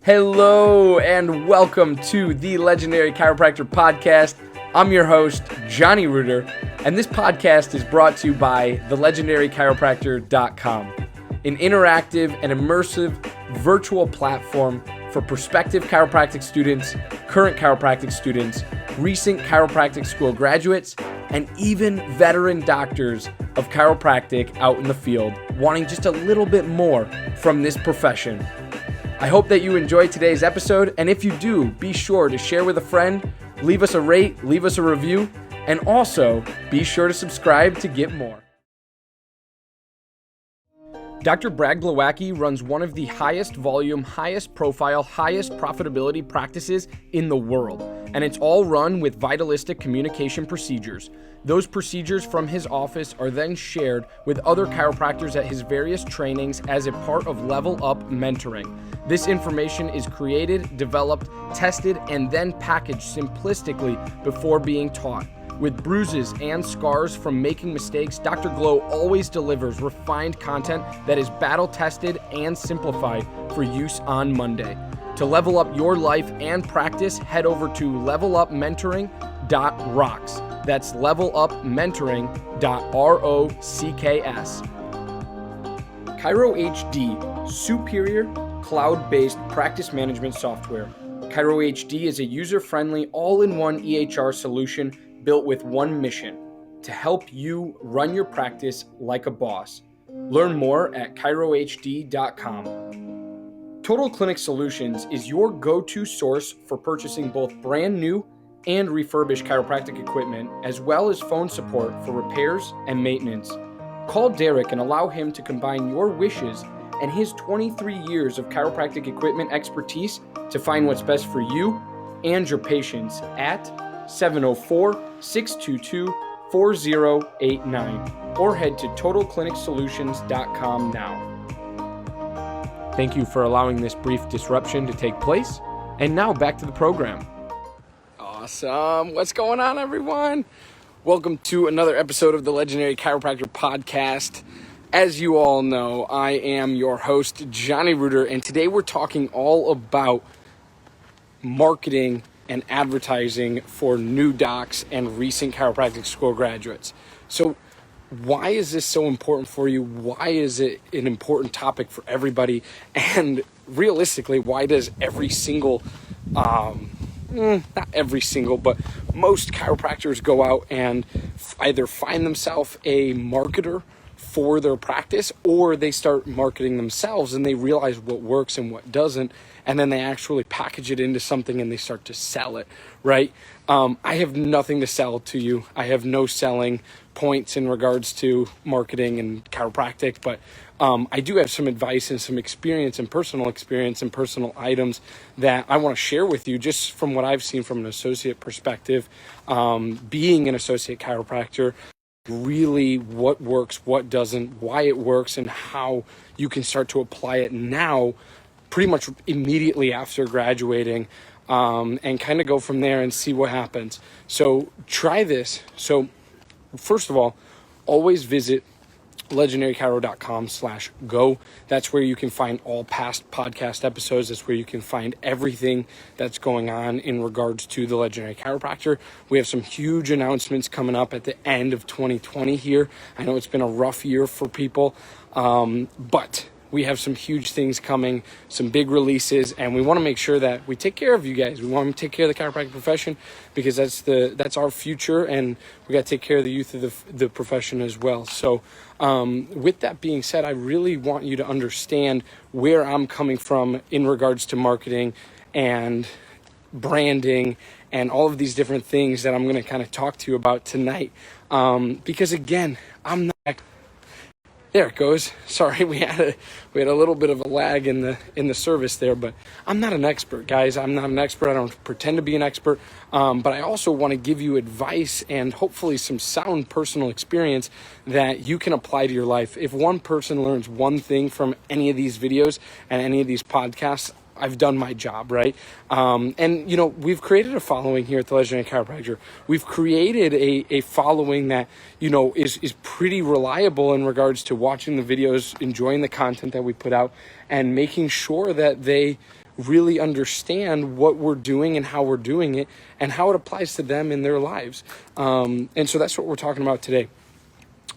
Hello and welcome to the Legendary Chiropractor Podcast. I'm your host, Johnny Reuter, and this podcast is brought to you by thelegendarychiropractor.com, an interactive and immersive virtual platform for prospective chiropractic students, current chiropractic students, recent chiropractic school graduates, and even veteran doctors of chiropractic out in the field wanting just a little bit more from this profession. I hope that you enjoyed today's episode, and if you do, be sure to share with a friend, leave us a rate, leave us a review, and also be sure to subscribe to get more. Dr. Brad Glowacki runs one of the highest volume, highest profile, highest profitability practices in the world, and it's all run with vitalistic communication procedures. Those procedures from his office are then shared with other chiropractors at his various trainings as a part of Level Up mentoring. This information is created, developed, tested, and then packaged simplistically before being taught. With bruises and scars from making mistakes, Dr. Glow always delivers refined content that is battle-tested and simplified for use on Monday. To level up your life and practice, head over to levelupmentoring.rocks. That's levelupmentoring.rocks. Chiro HD, superior cloud-based practice management software. Chiro HD is a user-friendly, all-in-one EHR solution built with one mission: to help you run your practice like a boss. Learn more at chirohd.com. Total Clinic Solutions is your go-to source for purchasing both brand new and refurbished chiropractic equipment, as well as phone support for repairs and maintenance. Call Derek and allow him to combine your wishes and his 23 years of chiropractic equipment expertise to find what's best for you and your patients at 704-622-4089 or head to totalclinicsolutions.com now. Thank you for allowing this brief disruption to take place. And now back to the program. Awesome. What's going on, everyone? Welcome to another episode of the Legendary Chiropractor Podcast. As you all know, I am your host, Johnny Reuter, and today we're talking all about marketing and advertising for new docs and recent chiropractic school graduates. So why is this so important for you? Why is it an important topic for everybody? And realistically, why does every single, not every single, but most chiropractors go out and either find themselves a marketer for their practice, or they start marketing themselves and they realize what works and what doesn't, and then they actually package it into something and they start to sell it, right? I have nothing to sell to you. I have no selling points in regards to marketing and chiropractic, but I do have some advice and some experience and personal items that I want to share with you just from what I've seen from an associate perspective, being an associate chiropractor. Really what works, what doesn't, why it works, and how you can start to apply it now, pretty much immediately after graduating, and kind of go from there and see what happens. So try this. So first of all, always visit legendarychiro.com/go. That's where you can find all past podcast episodes. That's where you can find everything that's going on in regards to the Legendary Chiropractor. We have some huge announcements coming up at the end of 2020 here. I know it's been a rough year for people, but we have some huge things coming, some big releases, and we want to make sure that we take care of you guys. We want to take care of the chiropractic profession because that's our future, and we got to take care of the youth of the profession as well. So with that being said, I really want you to understand where I'm coming from in regards to marketing and branding and all of these different things that I'm going to kind of talk to you about tonight. Because again, I'm not... There it goes. Sorry, we had a little bit of a lag in the service there, but I'm not an expert, guys. I'm not an expert. I don't pretend to be an expert, but I also want to give you advice and hopefully some sound personal experience that you can apply to your life. If one person learns one thing from any of these videos and any of these podcasts, I've done my job, right? And, you know, we've created a following here at the Legendary Chiropractor. We've created a following that, you know, is pretty reliable in regards to watching the videos, enjoying the content that we put out, and making sure that they really understand what we're doing and how we're doing it and how it applies to them in their lives. And so that's what we're talking about today.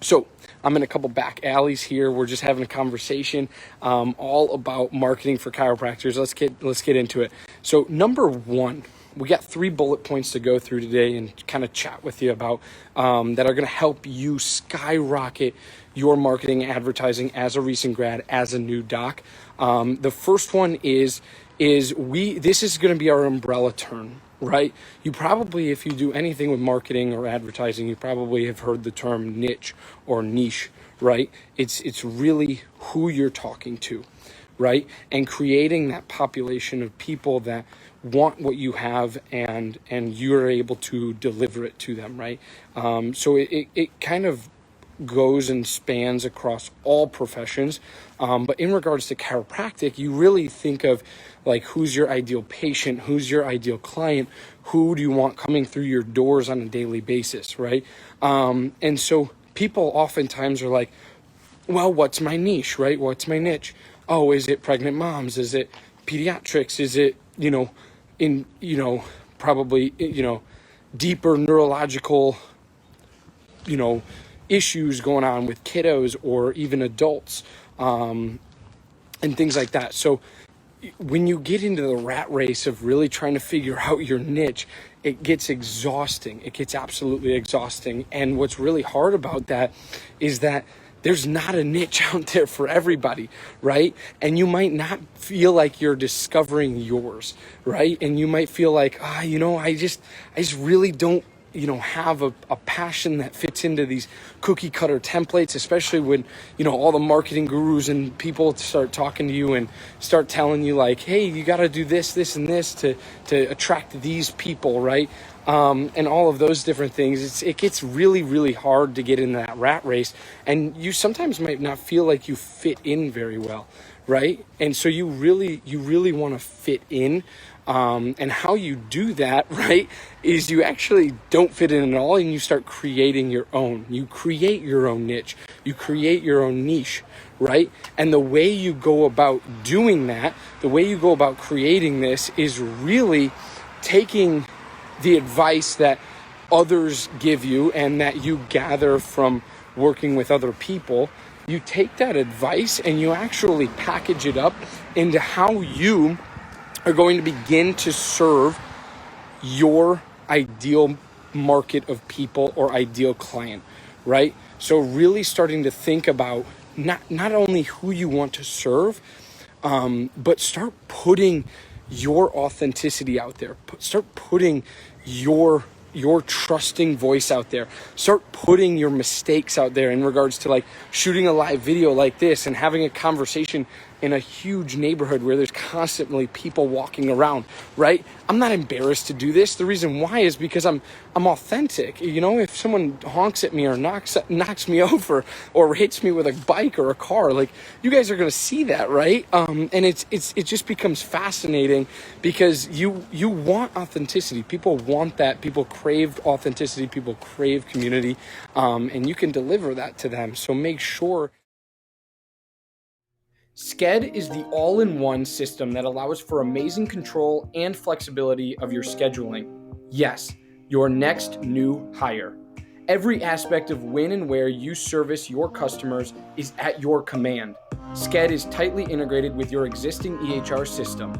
So I'm in a couple back alleys here. We're just having a conversation all about marketing for chiropractors. Let's get into it. So number one, we got 3 bullet points to go through today and kind of chat with you about that are going to help you skyrocket your marketing advertising as a recent grad, as a new doc. The first one is this is going to be our umbrella term, right? You probably, if you do anything with marketing or advertising, you probably have heard the term niche or niche, right? It's really who you're talking to, right? And creating that population of people that want what you have and you're able to deliver it to them, right? So it kind of goes and spans across all professions. But in regards to chiropractic, you really think of like, who's your ideal patient? Who's your ideal client? Who do you want coming through your doors on a daily basis, right? And so people oftentimes are like, well, what's my niche, right? What's my niche? Oh, is it pregnant moms? Is it pediatrics? Is it, probably, deeper neurological, issues going on with kiddos or even adults, and things like that. So when you get into the rat race of really trying to figure out your niche, it gets exhausting. It gets absolutely exhausting. And what's really hard about that is that there's not a niche out there for everybody, right? And you might not feel like you're discovering yours, right? And you might feel like, I just really don't, have a passion that fits into these cookie cutter templates, especially when, all the marketing gurus and people start talking to you and start telling you like, hey, you got to do this, this, and this to attract these people, right? And all of those different things. It gets really, really hard to get in that rat race, and you sometimes might not feel like you fit in very well, right? And so you really want to fit in. And how you do that, right, is you actually don't fit in at all and you start creating your own. You create your own niche. You create your own niche, right? And the way you go about doing that, the way you go about creating this is really taking the advice that others give you and that you gather from working with other people. You take that advice and you actually package it up into how you are going to begin to serve your ideal market of people or ideal client, right? So really starting to think about not only who you want to serve, but start putting your authenticity out there. Start putting your trusting voice out there. Start putting your mistakes out there in regards to like shooting a live video like this and having a conversation in a huge neighborhood where there's constantly people walking around, right? I'm not embarrassed to do this. The reason why is because I'm authentic. If someone honks at me or knocks me over or hits me with a bike or a car, like, you guys are going to see that, right? And it just becomes fascinating because you want authenticity. People want that. People crave authenticity. People crave community, and you can deliver that to them. So make sure. Sked is the all-in-one system that allows for amazing control and flexibility of your scheduling. Yes, your next new hire. Every aspect of when and where you service your customers is at your command. Sked is tightly integrated with your existing EHR system.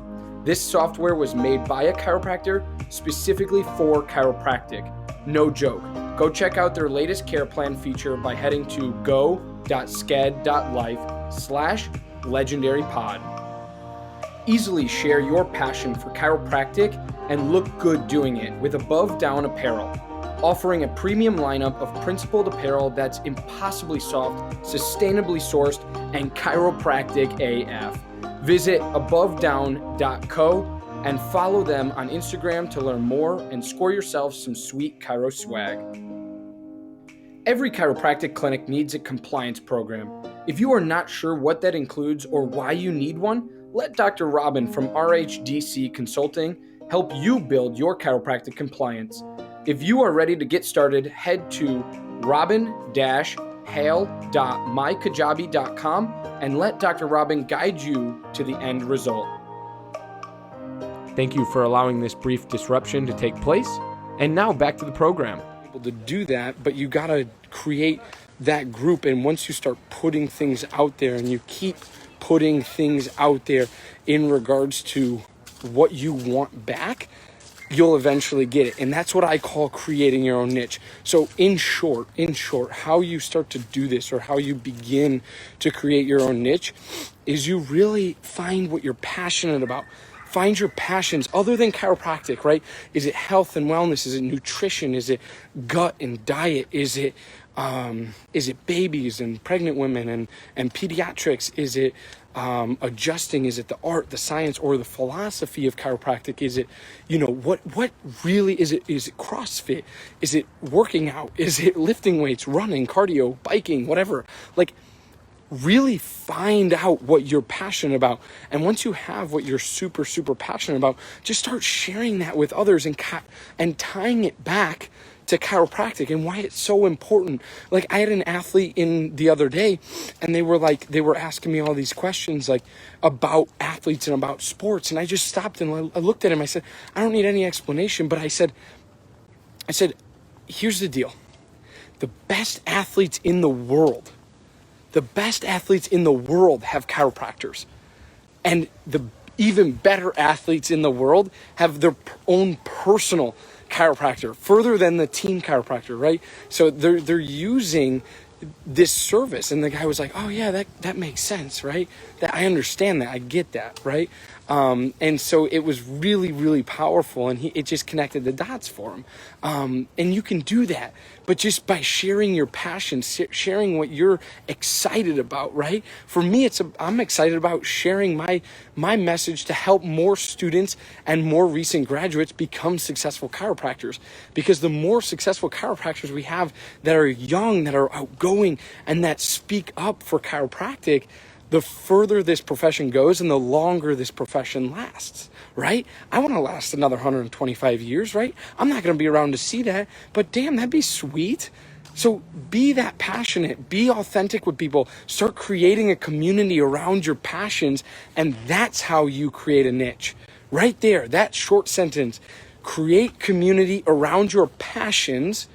This software was made by a chiropractor specifically for chiropractic. No joke. Go check out their latest care plan feature by heading to go.sked.life/legendarypod. Easily share your passion for chiropractic and look good doing it with Above Down Apparel, offering a premium lineup of principled apparel that's impossibly soft, sustainably sourced, and chiropractic AF. Visit abovedown.co and follow them on Instagram to learn more and score yourself some sweet chiro swag. Every chiropractic clinic needs a compliance program. If you are not sure what that includes or why you need one, let Dr. Robin from RHDC Consulting help you build your chiropractic compliance. If you are ready to get started, head to robin-hale.mykajabi.com and let Dr. Robin guide you to the end result. Thank you for allowing this brief disruption to take place. And now back to the program. Able to do that, but you got to create that group. And once you start putting things out there and you keep putting things out there in regards to what you want back, you'll eventually get it. And that's what I call creating your own niche. So in short, how you start to do this, or how you begin to create your own niche, is you really find what you're passionate about. Find your passions other than chiropractic, right? Is it health and wellness? Is it nutrition? Is it gut and diet? Is it babies and pregnant women and pediatrics? Is it adjusting? Is it the art, the science, or the philosophy of chiropractic? Is it, what really is it? Is it CrossFit? Is it working out? Is it lifting weights, running, cardio, biking, whatever? Like, really find out what you're passionate about. And once you have what you're super, super passionate about, just start sharing that with others and tying it back to chiropractic and why it's so important. Like, I had an athlete in the other day, and they were asking me all these questions, like, about athletes and about sports. And I just stopped and I looked at him. I said, I don't need any explanation, but I said, here's the deal. The best athletes in the world have chiropractors. And the even better athletes in the world have their own personal chiropractor, further than the team chiropractor, right? So they're using this service. And the guy was like, oh yeah, that makes sense, right? That I understand that, I get that, right? And so it was really, really powerful, and it just connected the dots for him. And you can do that, but just by sharing your passion, sharing what you're excited about, right? For me, I'm excited about sharing my message to help more students and more recent graduates become successful chiropractors. Because the more successful chiropractors we have that are young, that are outgoing, and that speak up for chiropractic, the further this profession goes and the longer this profession lasts, right? I want to last another 125 years, right? I'm not going to be around to see that, but damn, that'd be sweet. So be that passionate, be authentic with people, start creating a community around your passions, and that's how you create a niche. Right there, that short sentence, create community around your passions,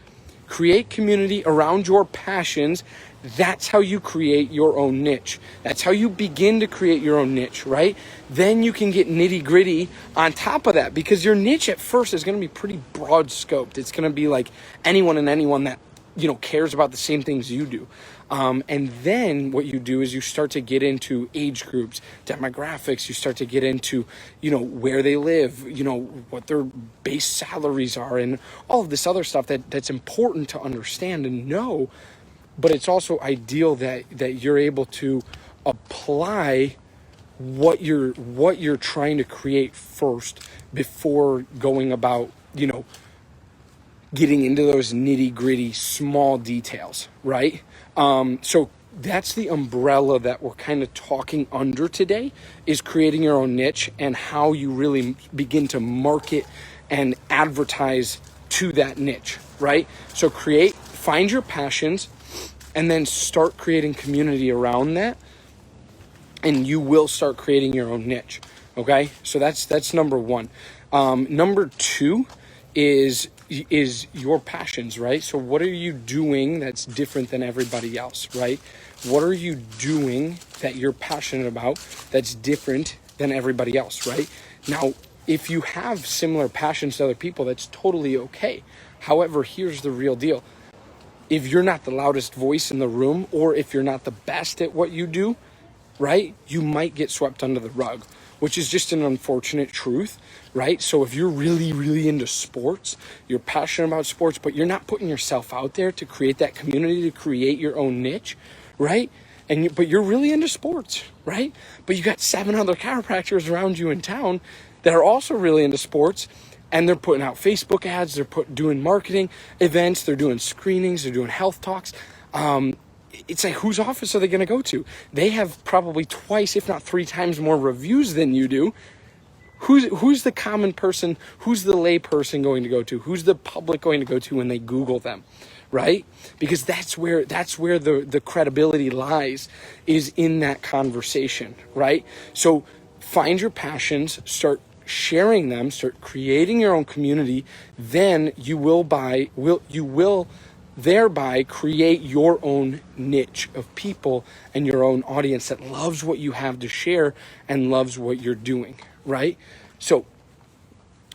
that's how you create your own niche. That's how you begin to create your own niche, right? Then you can get nitty gritty on top of that, because your niche at first is going to be pretty broad scoped. It's going to be like anyone that, cares about the same things you do. And then what you do is you start to get into age groups, demographics. You start to get into, where they live, what their base salaries are, and all of this other stuff that's important to understand and know. But it's also ideal that you're able to apply what you're trying to create first before going about, getting into those nitty-gritty small details, right? So that's the umbrella that we're kind of talking under today, is creating your own niche and how you really begin to market and advertise to that niche, right? So find your passions, and then start creating community around that, and you will start creating your own niche. Okay, so that's number one. Number two is your passions, right? So what are you doing that's different than everybody else, right? What are you doing that you're passionate about that's different than everybody else, right? Now, if you have similar passions to other people, that's totally okay. However, here's the real deal. If you're not the loudest voice in the room, or if you're not the best at what you do, right, you might get swept under the rug, which is just an unfortunate truth, right? So if you're really, really into sports, you're passionate about sports, but you're not putting yourself out there to create that community, to create your own niche, right? But you're really into sports, right? But you got 7 other chiropractors around you in town that are also really into sports, and they're putting out Facebook ads, they're doing marketing events, they're doing screenings, they're doing health talks. It's like, whose office are they going to go to? They have probably twice, if not 3 times more reviews than you do. Who's the common person? Who's the lay person going to go to? Who's the public going to go to when they Google them, right? Because that's where the credibility lies, is in that conversation, right? So find your passions, start sharing them, start creating your own community, then you will thereby create your own niche of people and your own audience that loves what you have to share and loves what you're doing, right? So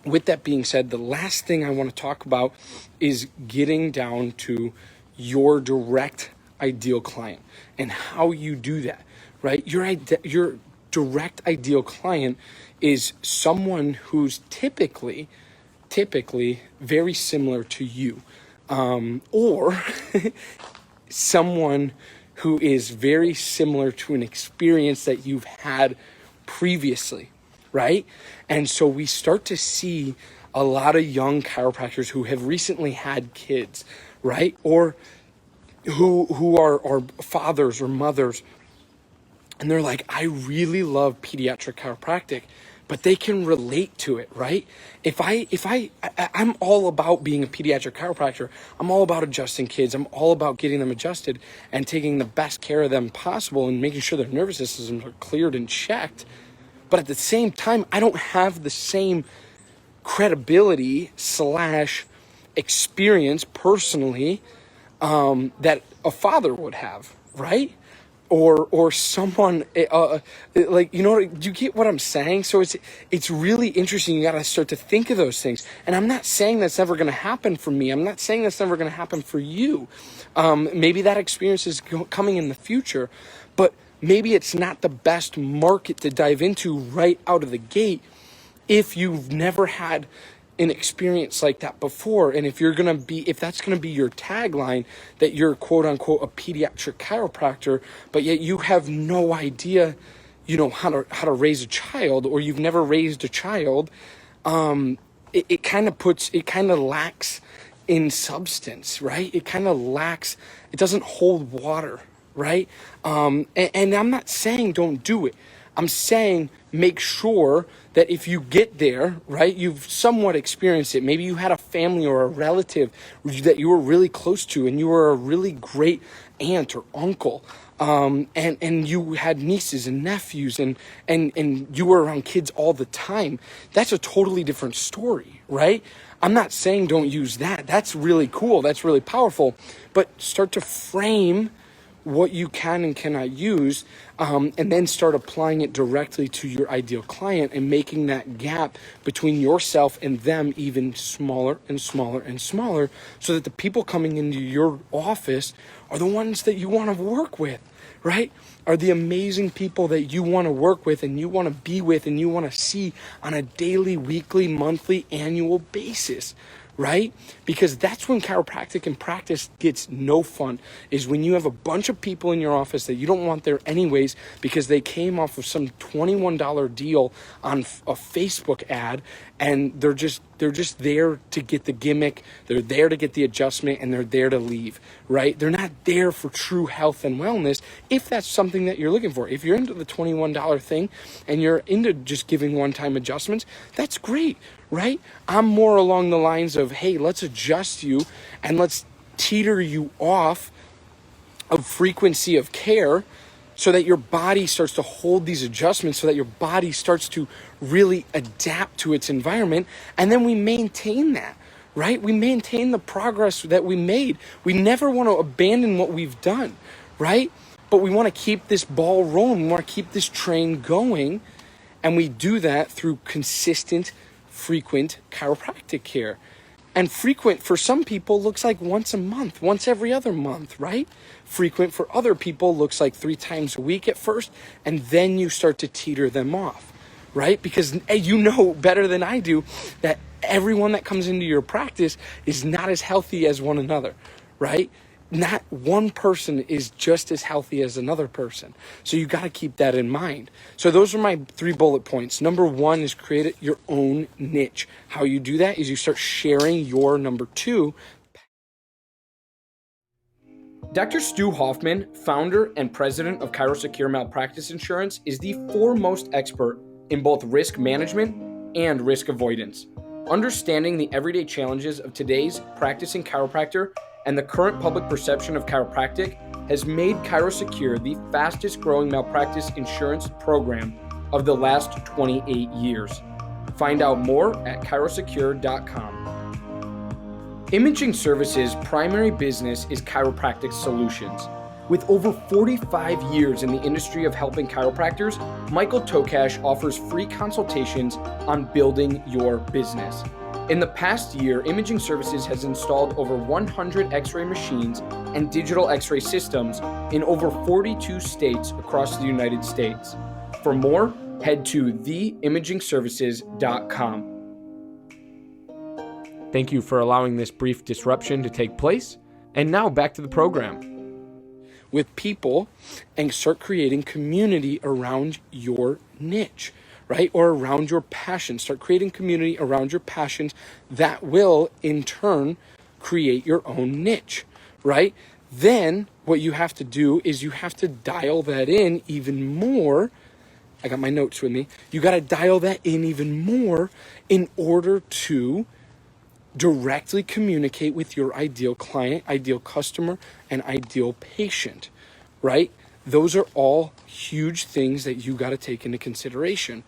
with that being said, the last thing I want to talk about is getting down to your direct ideal client and how you do that, right? Your direct ideal client is someone who's typically very similar to you, or someone who is very similar to an experience that you've had previously, right? And so we start to see a lot of young chiropractors who have recently had kids, right? Or who are fathers or mothers, and they're like, I really love pediatric chiropractic, but they can relate to it, right? I'm all about being a pediatric chiropractor. I'm all about adjusting kids. I'm all about getting them adjusted and taking the best care of them possible and making sure their nervous systems are cleared and checked. But at the same time, I don't have the same credibility / experience personally that a father would have, right? Or someone like, you know, you get what I'm saying? So it's really interesting. You got to start to think of those things. And I'm not saying that's never going to happen for me. I'm not saying that's never going to happen for you. Maybe that experience is coming in the future, but maybe it's not the best market to dive into right out of the gate if you've never had an experience like that before. And if that's gonna be your tagline, that you're quote unquote a pediatric chiropractor, but yet you have no idea, you know, how to raise a child, or you've never raised a child, it kind of lacks in substance, right? It doesn't hold water, right? And I'm not saying don't do it. I'm saying make sure that if you get there, right, you've somewhat experienced it. Maybe you had a family or a relative that you were really close to, and you were a really great aunt or uncle, and you had nieces and nephews, and you were around kids all the time. That's a totally different story, right? I'm not saying don't use that. That's really cool. That's really powerful. But start to frame what you can and cannot use, and then start applying it directly to your ideal client and making that gap between yourself and them even smaller and smaller and smaller, so that the people coming into your office are the ones that you want to work with, right? Are the amazing people that you want to work with and you want to be with and you want to see on a daily, weekly, monthly, annual basis, right? Because that's when chiropractic and practice gets no fun, is when you have a bunch of people in your office that you don't want there anyways because they came off of some $21 deal on a Facebook ad, and they're just there to get the gimmick, they're there to get the adjustment, and they're there to leave, right? They're not there for true health and wellness, if that's something that you're looking for. If you're into the $21 thing and you're into just giving one-time adjustments, that's great, right? I'm more along the lines of, hey, let's adjust you and let's teeter you off of frequency of care so that your body starts to hold these adjustments, so that your body starts to really adapt to its environment. And then we maintain that, right? We maintain the progress that we made. We never want to abandon what we've done, right? But we want to keep this ball rolling. We want to keep this train going. And we do that through consistent, frequent chiropractic care. And frequent for some people looks like once a month, once every other month, right? Frequent for other people looks like 3 times a week at first, and then you start to teeter them off, right? Because you know better than I do that everyone that comes into your practice is not as healthy as one another, right? Not one person is just as healthy as another person. So you got to keep that in mind. So those are my 3 bullet points. Number 1 is create your own niche. How you do that is you start sharing your number 2. Dr. Stu Hoffman, founder and president of Chiropractic Malpractice Insurance, is the foremost expert in both risk management and risk avoidance. Understanding the everyday challenges of today's practicing chiropractor and the current public perception of chiropractic has made Chiropractor the fastest growing malpractice insurance program of the last 28 years. Find out more at chirosecure.com. Imaging Services' primary business is chiropractic solutions. With over 45 years in the industry of helping chiropractors, Michael Tokash offers free consultations on building your business. In the past year, Imaging Services has installed over 100 X-ray machines and digital X-ray systems in over 42 states across the United States. For more, head to theimagingservices.com. Thank you for allowing this brief disruption to take place. And now back to the program. With people and start creating community around your niche, right? Or around your passion. Start creating community around your passions that will in turn create your own niche, right? Then what you have to do is you have to dial that in even more. I got my notes with me. You got to dial that in even more in order to directly communicate with your ideal client, ideal customer, and ideal patient, right? Those are all huge things that you got to take into consideration,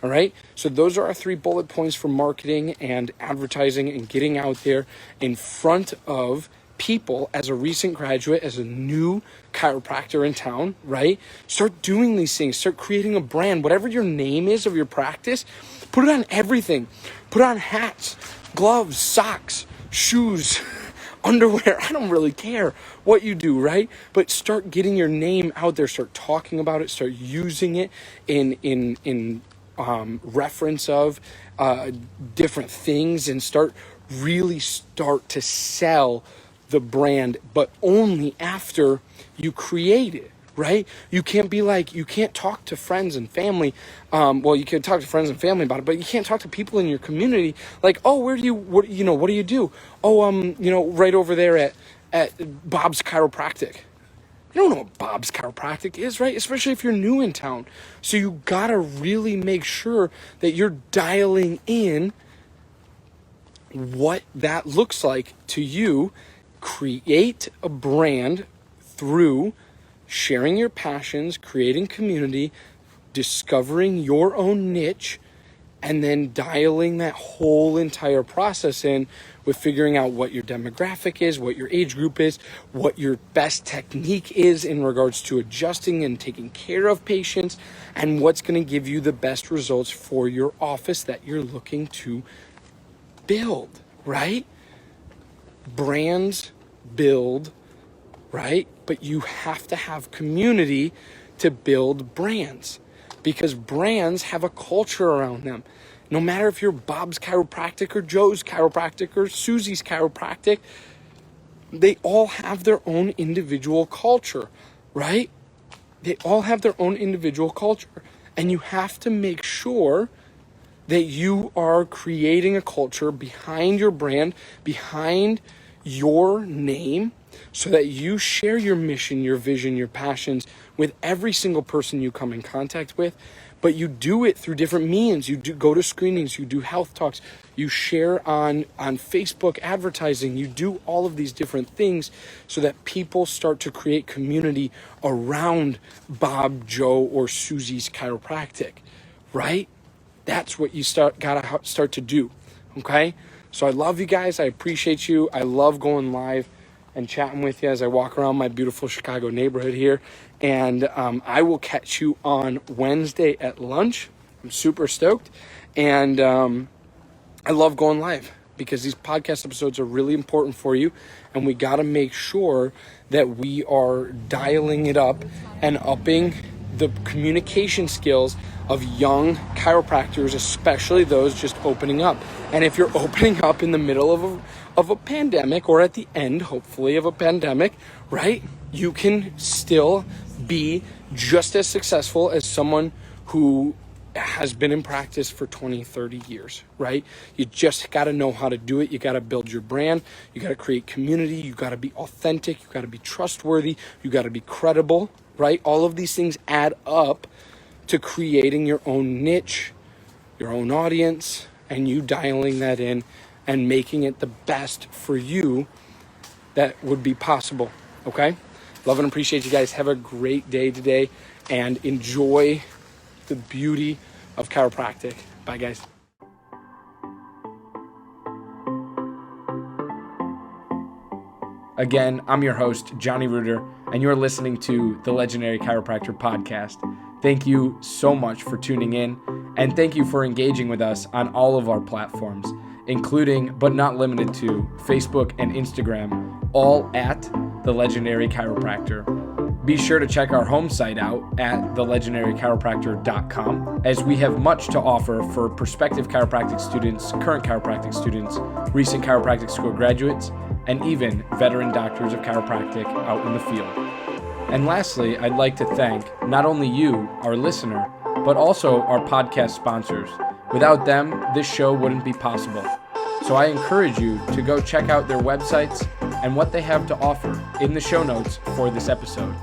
all right? So those are our 3 bullet points for marketing and advertising and getting out there in front of people as a recent graduate, as a new chiropractor in town, right? Start doing these things. Start creating a brand. Whatever your name is of your practice, put it on everything. Put on hats, gloves, socks, shoes, underwear. I don't really care what you do, right? But start getting your name out there. Start talking about it. Start using it in reference of different things, and start to sell the brand, but only after you create it, right? You can't talk to friends and family. You can talk to friends and family about it, but you can't talk to people in your community like, oh, what do you do? Oh, right over there at Bob's Chiropractic. You don't know what Bob's Chiropractic is, right? Especially if you're new in town. So you gotta really make sure that you're dialing in what that looks like to you. Create a brand through sharing your passions, creating community, discovering your own niche, and then dialing that whole entire process in with figuring out what your demographic is, what your age group is, what your best technique is in regards to adjusting and taking care of patients, and what's going to give you the best results for your office that you're looking to build, right? Brands build, right? But you have to have community to build brands, because brands have a culture around them. No matter if you're Bob's Chiropractic or Joe's Chiropractic or Susie's Chiropractic, they all have their own individual culture, right? They all have their own individual culture. And you have to make sure that you are creating a culture behind your brand, behind your name, so that you share your mission, your vision, your passions with every single person you come in contact with. But you do it through different means. You do go to screenings, you do health talks, you share on Facebook advertising, you do all of these different things so that people start to create community around Bob, Joe, or Susie's Chiropractic, right? That's what you gotta start to do, okay? So I love you guys. I appreciate you. I love going live and chatting with you as I walk around my beautiful Chicago neighborhood here. And I will catch you on Wednesday at lunch. I'm super stoked. And I love going live because these podcast episodes are really important for you. And we got to make sure that we are dialing it up and upping the communication skills of young chiropractors, especially those just opening up. And if you're opening up in the middle of a pandemic, or at the end, hopefully, of a pandemic, right, you can still be just as successful as someone who has been in practice for 20, 30 years, right? You just got to know how to do it. You got to build your brand. You got to create community. You got to be authentic. You got to be trustworthy. You got to be credible, right? All of these things add up to creating your own niche, your own audience, and you dialing that in and making it the best for you that would be possible, okay? Love and appreciate you guys. Have a great day today and enjoy the beauty of chiropractic. Bye, guys. Again, I'm your host, Johnny Reuter, and you're listening to the Legendary Chiropractor podcast. Thank you so much for tuning in, and thank you for engaging with us on all of our platforms, including, but not limited to, Facebook and Instagram, all at The Legendary Chiropractor. Be sure to check our home site out at thelegendarychiropractor.com, as we have much to offer for prospective chiropractic students, current chiropractic students, recent chiropractic school graduates, and even veteran doctors of chiropractic out in the field. And lastly, I'd like to thank not only you, our listener, but also our podcast sponsors. Without them, this show wouldn't be possible. So I encourage you to go check out their websites and what they have to offer in the show notes for this episode.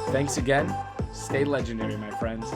Thanks again. Stay legendary, my friends.